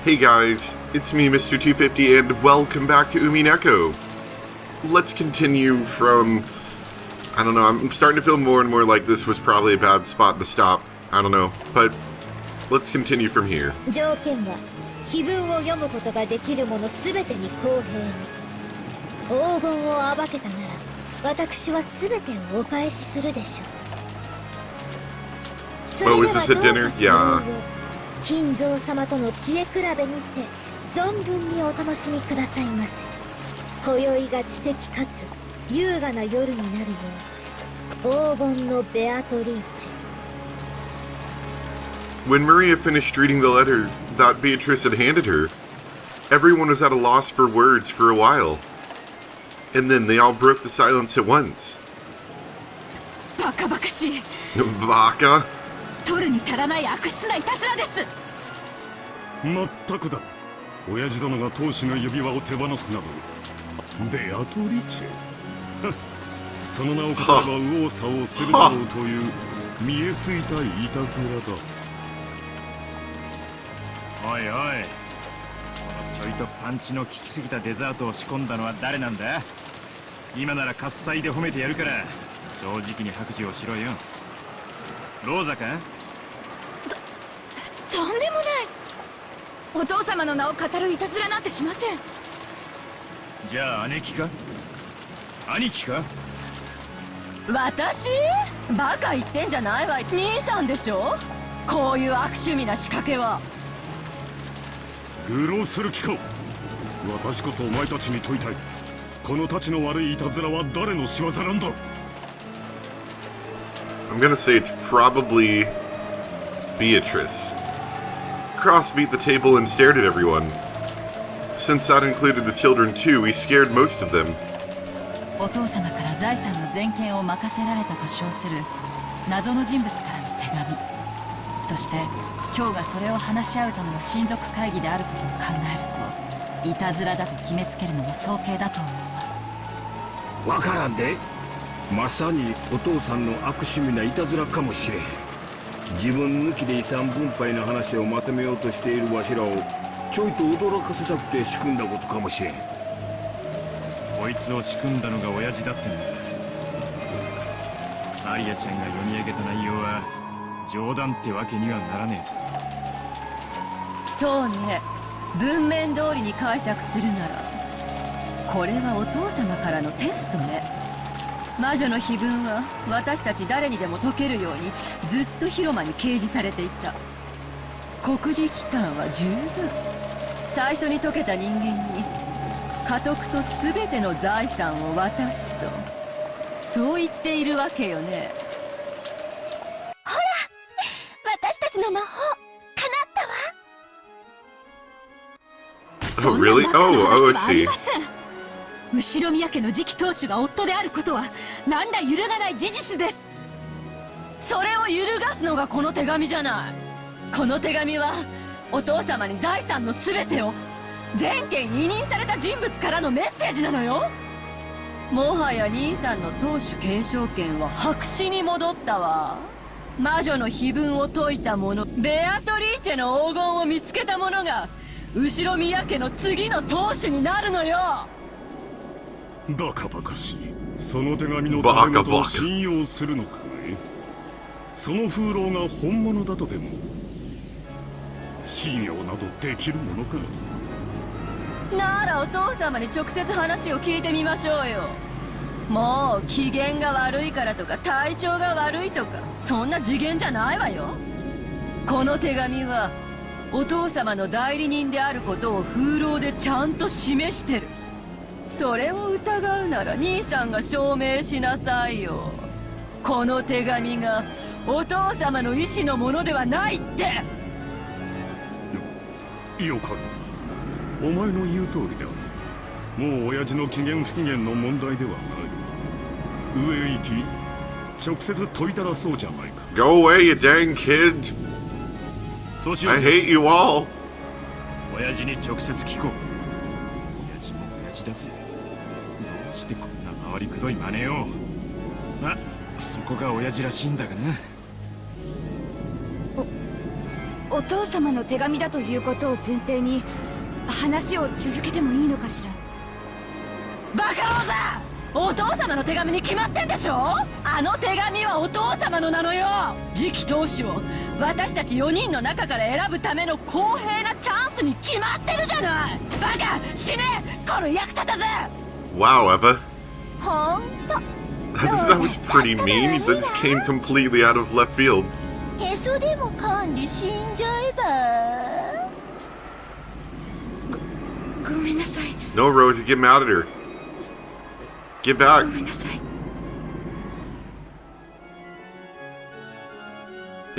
Hey guys, it's me, Mr. 250, and welcome back to Umineko. Let's continue from... I don't know, I'm starting to feel more and more like this was probably a bad spot to stop. I don't know, but let's continue from here. 条件は碑文を読むことができるものすべてに公平に。黄金を暴けたなら、私はすべてをお返しするでしょう。それではどうか金蔵様との知恵比べにて存分にお楽しみくださいませ。今宵が知的かつ優雅な夜になるよう、黄金のベアトリーチェ。When Maria finished reading the letter that Beatrice had handed her, everyone was at a loss for words for a while. And then they all broke the silence at once. Baka Baka Shi. Baka? 取るに足らない悪質ないたずらです。まったくだ。親父殿が当主の指輪を手放すなど。ベアトリチェ。その名をかければ右往左往するだろうという見えすいたいたずらだ。おいおい、このちょいとパンチの効きすぎたデザートを仕込んだのは誰なんだ？今なら喝采で褒めてやるから正直に白状をしろよ。ローザか？とんでもない。お父様の名を語るいたずらなんてしません。じゃあ姉貴か？兄貴か？私？バカ言ってんじゃないわ。兄さんでしょ。こういう悪趣味な仕掛けは。愚弄する気か。私こそお前たちに問いたい。このたちの悪いいたずらは誰の仕業なんだ？ I'm gonna say it's probably Beatrice. Cross beat the table and stared at everyone. Since that included the children too, we scared most of them. お父様から財産の全権を任せられたと称する謎の人物からの手紙。そして今日がそれを話し合うための親族会議であることを考えると、いたずらだと決めつけるのも早計だと思うわ。わからんで。まさにお父さんの悪趣味ないたずらかもしれん。自分抜きで遺産分配の話をまとめようとしているわしらをちょいと驚かせたくて仕組んだことかもしれん。こいつを仕組んだのが親父だってんだ。アリアちゃんが読み上げた内容は冗談ってわけにはならねえぞ。そうね。文面通りに解釈するならこれはお父様からのテストね。魔女の碑文は私たち誰にでも解けるようにずっと広間に掲示されていた。告示期間は十分。最初に解けた人間に家督と全ての財産を渡すと、そう言っているわけよね。ほら、私たちの魔法叶ったわ。 Oh, really? Oh, I see. 後宮家の次期当主が夫であることは何ら揺るがない事実です。それを揺るがすのがこの手紙じゃない。この手紙はお父様に財産の全てを全権委任された人物からのメッセージなのよ。もはや兄さんの当主継承権は白紙に戻ったわ。魔女の碑文を解いた者、ベアトリーチェの黄金を見つけた者が後宮家の次の当主になるのよ。バカバカしい。その手紙の伝え事を信用するのかね。その風浪が本物だとでも信用などできるものか。ならお父様に直接話を聞いてみましょうよ。もう機嫌が悪いからとか体調が悪いとかそんな次元じゃないわよ。この手紙はお父様の代理人であることを風浪でちゃんと示してる。それを疑うなら兄さんが証明しなさいよ。この手紙がお父様の意志のものではないって。よかる。お前の言う通りだ。もう親父の機嫌不機嫌の問題ではない。上へ行き直接問いたらそうじゃないか。 Go away, you dang kids. そうしよう I ぜ。 hate you all. 親父に直接聞こう。親父も親父だぜ。どうしてこんな回りくどい真似を。ま、そこが親父らしいんだがな。お父様の手紙だということを前提に話を続けてもいいのかしら。バカローザ、お父様の手紙に決まってんでしょ。あの手紙はお父様のなのよ。次期当主を私たち4人の中から選ぶための公平なチャンスに決まってるじゃない。バカ死ね、この役立たず。 Wow, Eva. ほんと That was pretty mean. That just came completely out of left field. へそでも管理死んじゃえば。ごめんなさい。 No, Rosie, get mad at her. Get ご back. めんなさい。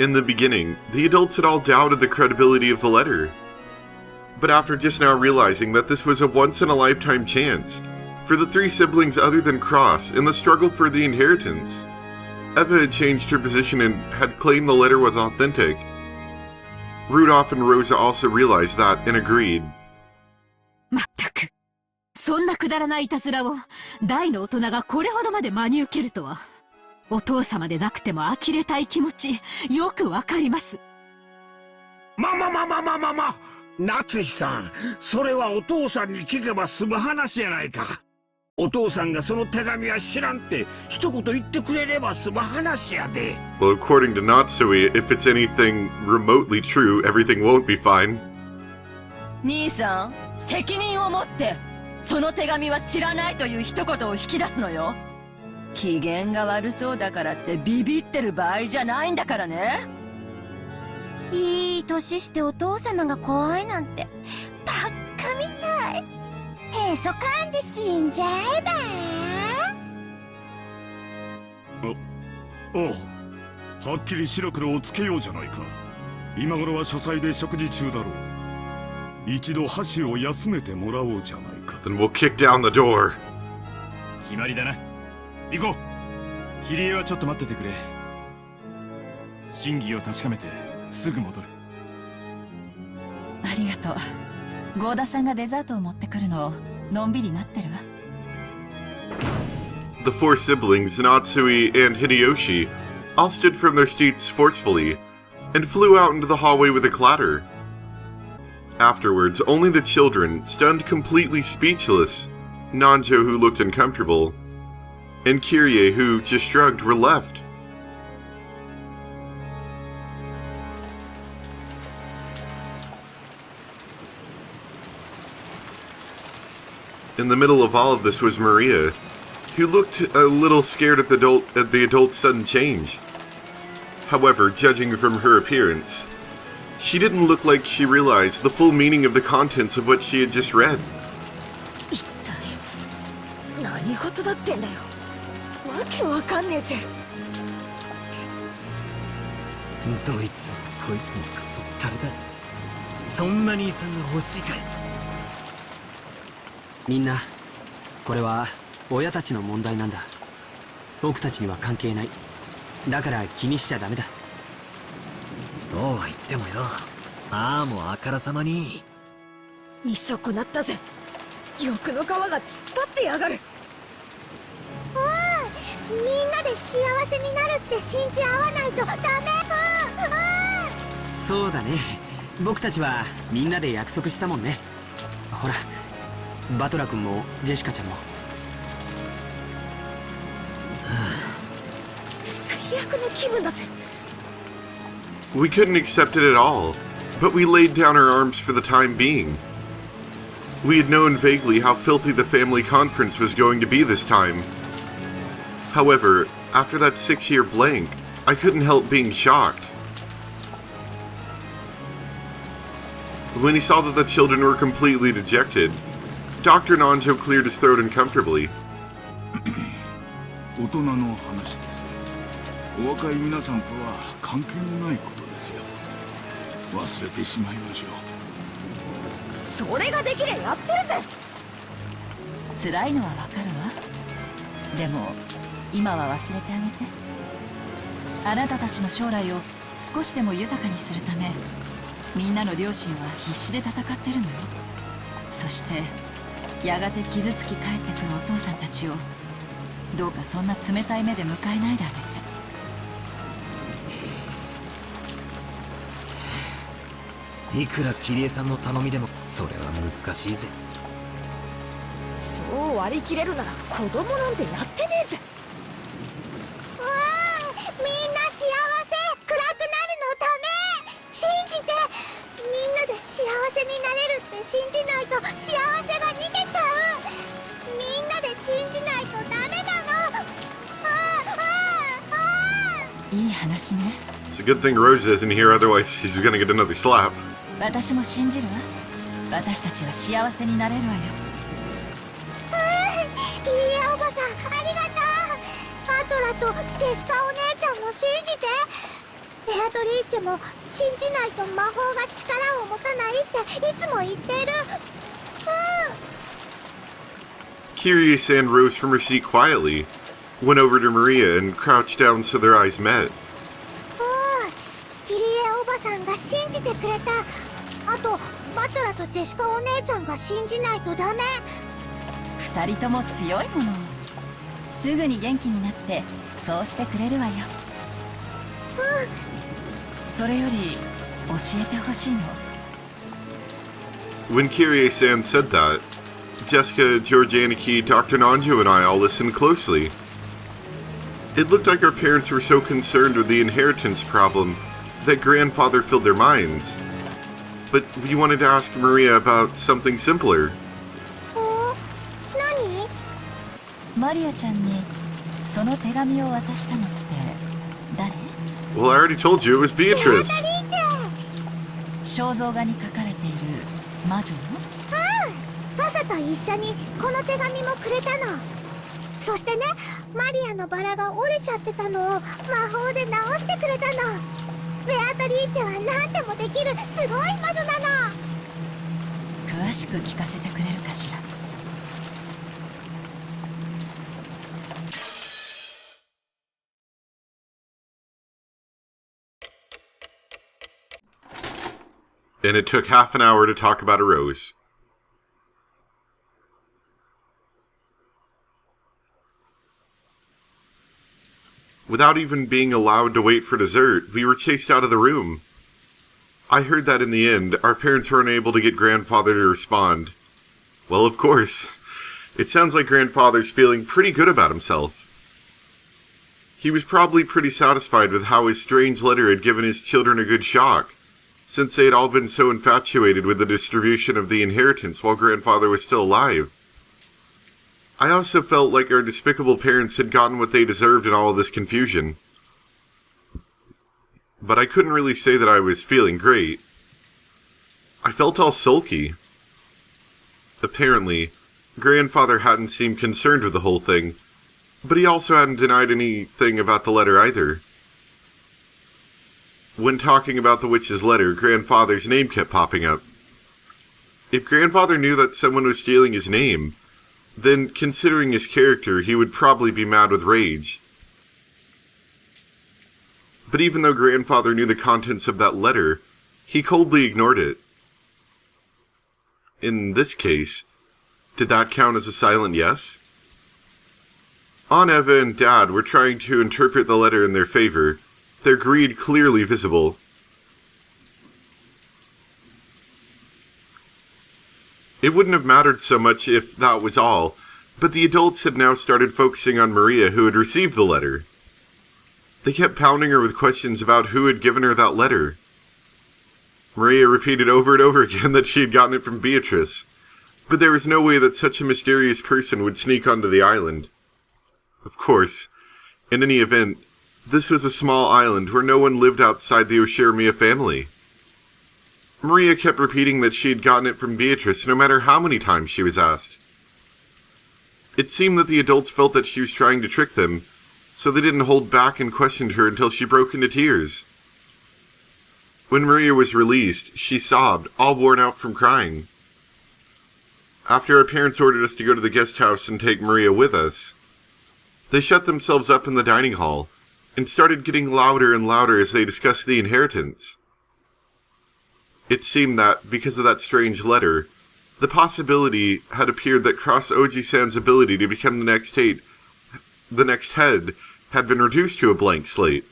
In the beginning, the adults had all doubted the credibility of the letter. But after just now realizing that this was a once-in-a-lifetime chance for the three siblings other than Cross in the struggle for the inheritance, Eva had changed her position and had claimed the letter was authentic. Rudolph and Rosa also realized that and agreed. まったく、そんなくだらないいたずらを大の大人がこれほどまで真に受けるとは。お父様でなくても呆れたい気持ちよくわかります。ま夏志さん、それはお父さんに聞けば済む話やないか。お父さんがその手紙は知らんって一言言ってくれれば済む話やで。 Well, according to Natsui, if it's anything remotely true, everything won't be fine. 兄さん、責任を持ってその手紙は知らないという一言を引き出すのよ。機嫌が悪そうだからってビビってる場合じゃないんだからね。いい年してお父様が怖いなんてバッカみたい。へそかんで死んじゃえば。おう、はっきり白黒をつけようじゃないか。今頃は書斎で食事中だろう。一度箸を休めてもらおうじゃないか。 Then we'll kick down the door. 決まりだな。行こう。キリエはちょっと待っててくれ。真偽を確かめてすぐ戻る。ありがとう。ゴーダさんがデザートを持ってくるのをのんびり待ってるわ。 The four siblings, Natsui and Hideyoshi, all stood from their seats forcefully and flew out into the hallway with a clatter. Afterwards, only the children, stunned completely speechless, Nanjo, who looked uncomfortable, and Kyrie, who just shrugged, were left. In the middle of all of this was Maria, who looked a little scared at the adult's sudden change. However, judging from her appearance, she didn't look like she realized the full meaning of the contents of what she had just read. 一体何事だってんだよ。わけわかんねえぜ。どいつもこいつもクソったれだ。そんな兄さんが欲しいかい。みんな、これは親たちの問題なんだ。僕たちには関係ない。だから気にしちゃダメだ。そうは言ってもよ、ああもうあからさまに見損なったぜ。欲の皮が突っ張ってやがる。みんなで幸せになるって信じ合わないとダメ。そうだね。僕たちはみんなで約束したもんね。ほら、バトラ君もジェシカちゃんも。最悪の気分だぜ。 We couldn't accept it at all, but we laid down our arms for the time being. We had known vaguely how filthy the family conference was going to be this time. However, after that 6-year blank, I couldn't help being shocked. When he saw that the children were completely dejected, Dr. Nanjo cleared his throat uncomfortably. 大人の話です。お若い皆さんとは関係のないことですよ。忘れてしまいましょう。それができりゃやってるぜ。辛いのはわかるわ。でも今は忘れてあげて。あなたたちの将来を少しでも豊かにするため、みんなの両親は必死で戦ってるのよ。そしてやがて傷つき帰ってくるお父さんたちをどうかそんな冷たい目で迎えないであげて。いくらキリエさんの頼みでもそれは難しいぜ。そう割り切れるなら子供なんてやってねえぜ。みんな幸せ、暗くなるのダメ。信じて、みんなで幸せになれるって信じないと幸せが逃げちゃう。みんなで信じないとダメなの。いい話ね。 It's a good thing Rose isn't here, otherwise she's gonna get another slap. 私も信じるわ。私たちは幸せになれるわよ。キリエおばさん、ありがとう。パトラとジェシカお姉ちゃんも信じて。ベアトリーチェも信じないと魔法が力を持たないっていつも言ってる。Curious and rose from her seat quietly, went over to Maria and crouched down so their eyes met. キリエおばさんが信じてくれた。あとバトラとジェシカお姉ちゃんが信じないとダメ。二人とも強いもの。すぐに元気になってそうしてくれるわよ。それより教えてほしいの。 When Kyrie-san said that, Jessica, Georgianiki, Dr. Nanjo, and I all listened closely. It looked like our parents were so concerned with the inheritance problem that grandfather filled their minds. But we wanted to ask Maria about something simpler. 何？マリアちゃんにその手紙を渡したのって誰？ Well, I already told you it was Beatrice. 肖像画に書かれている魔女の？パサと一緒にこの手紙もくれたの。そしてね、マリアのバラが折れちゃってたのを魔法で直してくれたの。ベアトリーチェは何でもできるすごい魔女なの。詳しく聞かせてくれるかしら。And it took half an hour to talk about a rose. Without even being allowed to wait for dessert, we were chased out of the room. I heard that in the end, our parents were unable to get grandfather to respond. Well, of course. It sounds like grandfather's feeling pretty good about himself. He was probably pretty satisfied with how his strange letter had given his children a good shock, since they had all been so infatuated with the distribution of the inheritance while grandfather was still alive. I also felt like our despicable parents had gotten what they deserved in all of this confusion. But I couldn't really say that I was feeling great. I felt all sulky. Apparently, grandfather hadn't seemed concerned with the whole thing, but he also hadn't denied anything about the letter either. When talking about the witch's letter, grandfather's name kept popping up. If grandfather knew that someone was stealing his name, then, considering his character, he would probably be mad with rage. But even though grandfather knew the contents of that letter, he coldly ignored it. In this case, did that count as a silent yes? Aunt Eva and Dad were trying to interpret the letter in their favor, their greed clearly visible. It wouldn't have mattered so much if that was all, but the adults had now started focusing on Maria, who had received the letter. They kept pounding her with questions about who had given her that letter. Maria repeated over and over again that she had gotten it from Beatrice, but there was no way that such a mysterious person would sneak onto the island. Of course, in any event, this was a small island where no one lived outside the Oshirimiya family. Maria kept repeating that she had gotten it from Beatrice no matter how many times she was asked. It seemed that the adults felt that she was trying to trick them, so they didn't hold back and questioned her until she broke into tears. When Maria was released, she sobbed, all worn out from crying. After our parents ordered us to go to the guest house and take Maria with us, they shut themselves up in the dining hall and started getting louder and louder as they discussed the inheritance. It seemed that, because of that strange letter, the possibility had appeared that Cross Oji-san's ability to become the next head had been reduced to a blank slate.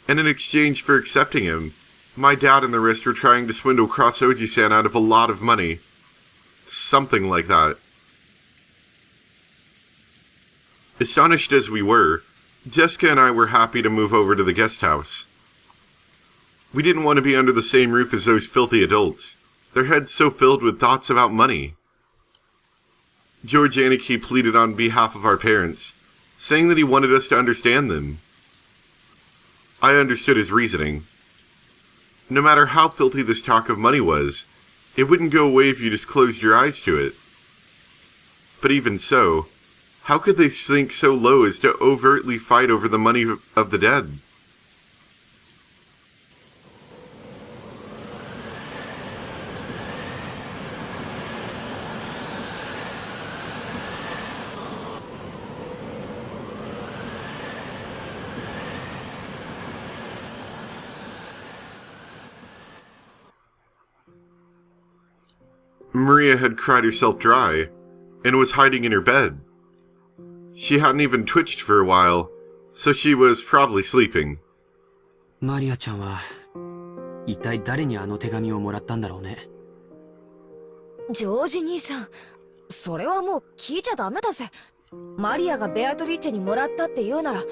And in exchange for accepting him, My dad and the rest were trying to swindle Crossoji-san out of a lot of money. Something like that. Astonished as we were, Jessica and I were happy to move over to the guest house. We didn't want to be under the same roof as those filthy adults, their heads so filled with thoughts about money. George Aniki pleaded on behalf of our parents, saying that he wanted us to understand them. I understood his reasoning. No matter how filthy this talk of money was, it wouldn't go away if you just closed your eyes to it. But even so, how could they sink so low as to overtly fight over the money of the dead? Maria had cried herself dry, and was hiding in her bed. She hadn't even twitched for a while, so she was probably sleeping. マリアちゃんは一体誰にあの手紙をもらったんだろうね。ジョージ兄さん、それはもう聞いちゃダメだぜ。マリアがベアトリーチェにもらったって言うなら、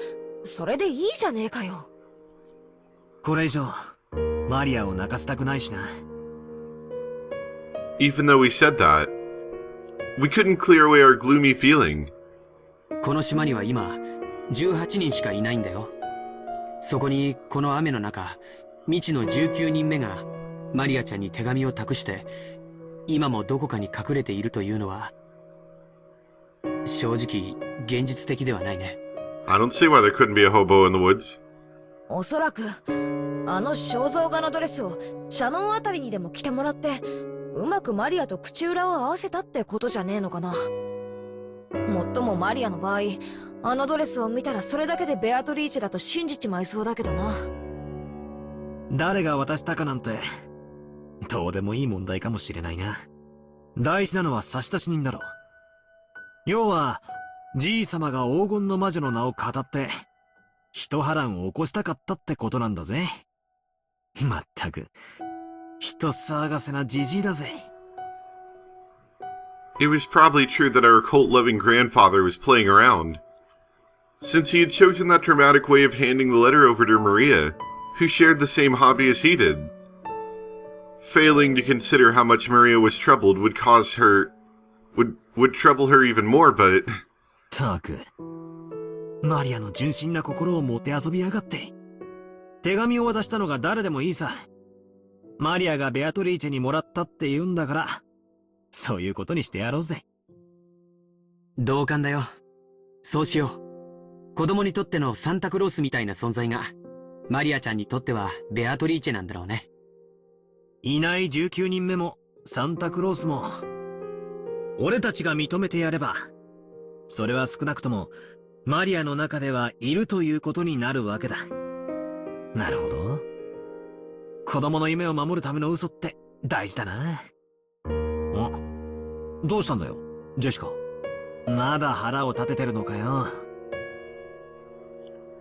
それでいいじゃねえかよ。これ以上マリアを泣かせたくないしな。Even though we said that, we couldn't clear away our gloomy feeling. この島には今18人しかいないんだよ。そこにこの雨の中、未知の19人目がマリアちゃんに手紙を託して、今もどこかに隠れているというのは、正直現実的ではないね。I don't see why there couldn't be a hobo in the woods. おそらく、あの肖像画のドレスをシャノンあたりにでも着てもらって、うまくマリアと口裏を合わせたってことじゃねえのかな。もっともマリアの場合、あのドレスを見たらそれだけでベアトリーチェだと信じちまいそうだけどな。誰が渡したかなんてどうでもいい問題かもしれないな。大事なのは差出人だろ。要はじいさまが黄金の魔女の名を語って一波乱を起こしたかったってことなんだぜ。まったく人騒がせなじじいだぜ。It was probably true that our occult-loving grandfather was playing around, since he had chosen that dramatic way of handing the letter over to Maria, who shared the same hobby as he did. Failing to consider how much Maria was troubled would cause her... would trouble her even more, but... たく、マリアの純真な心をもてあそびやがって。手紙を渡したのが誰でもいいさ。マリアがベアトリーチェにもらったって言うんだから、そういうことにしてやろうぜ。同感だよ。そうしよう。子供にとってのサンタクロースみたいな存在が、マリアちゃんにとってはベアトリーチェなんだろうね。いない19人目もサンタクロースも、俺たちが認めてやれば、それは少なくともマリアの中ではいるということになるわけだ。なるほど。子供の夢を守るための嘘って大事だな。どうしたんだよ、ジェシカ。まだ腹を立ててるのかよ。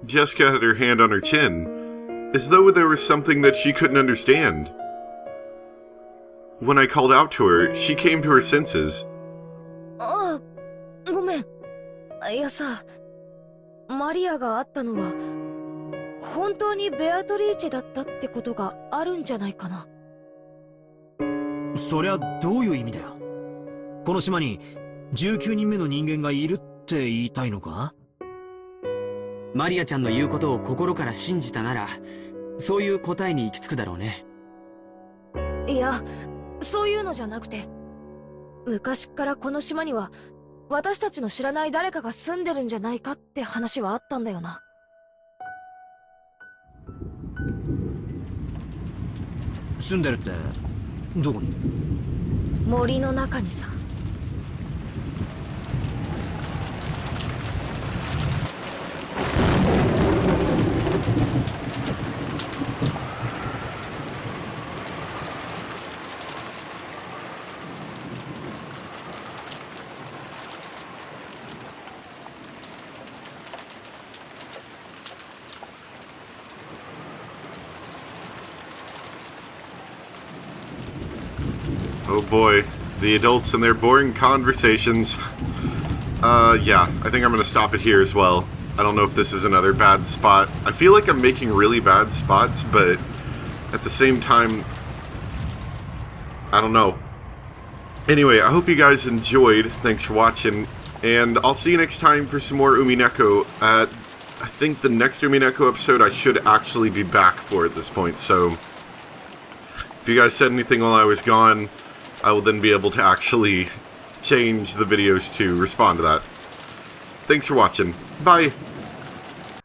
Jessica had her hand on her chin, as though there was something that she couldn't understand. When I called out to her, she came to her senses. ああ、ごめん。いやさ、マリアが会ったのは、本当にベアトリーチェだったってことがあるんじゃないかな。そりゃどういう意味だよ。この島に19人目の人間がいるって言いたいのか？マリアちゃんの言うことを心から信じたなら、そういう答えに行き着くだろうね。いや、そういうのじゃなくて、昔からこの島には私たちの知らない誰かが住んでるんじゃないかって話はあったんだよな。住んでるってどこに？森の中にさ。Oh boy. The adults and their boring conversations. Yeah, I think I'm gonna stop it here as well. I don't know if this is another bad spot. I feel like I'm making really bad spots, but at the same time, I don't know. Anyway, I hope you guys enjoyed. Thanks for watching, and I'll see you next time for some more Umineko. I think the next Umineko episode I should actually be back for at this point, so if you guys said anything while I was gone, I will then be able to actually change the videos to respond to that. Thanks for watching. Bye!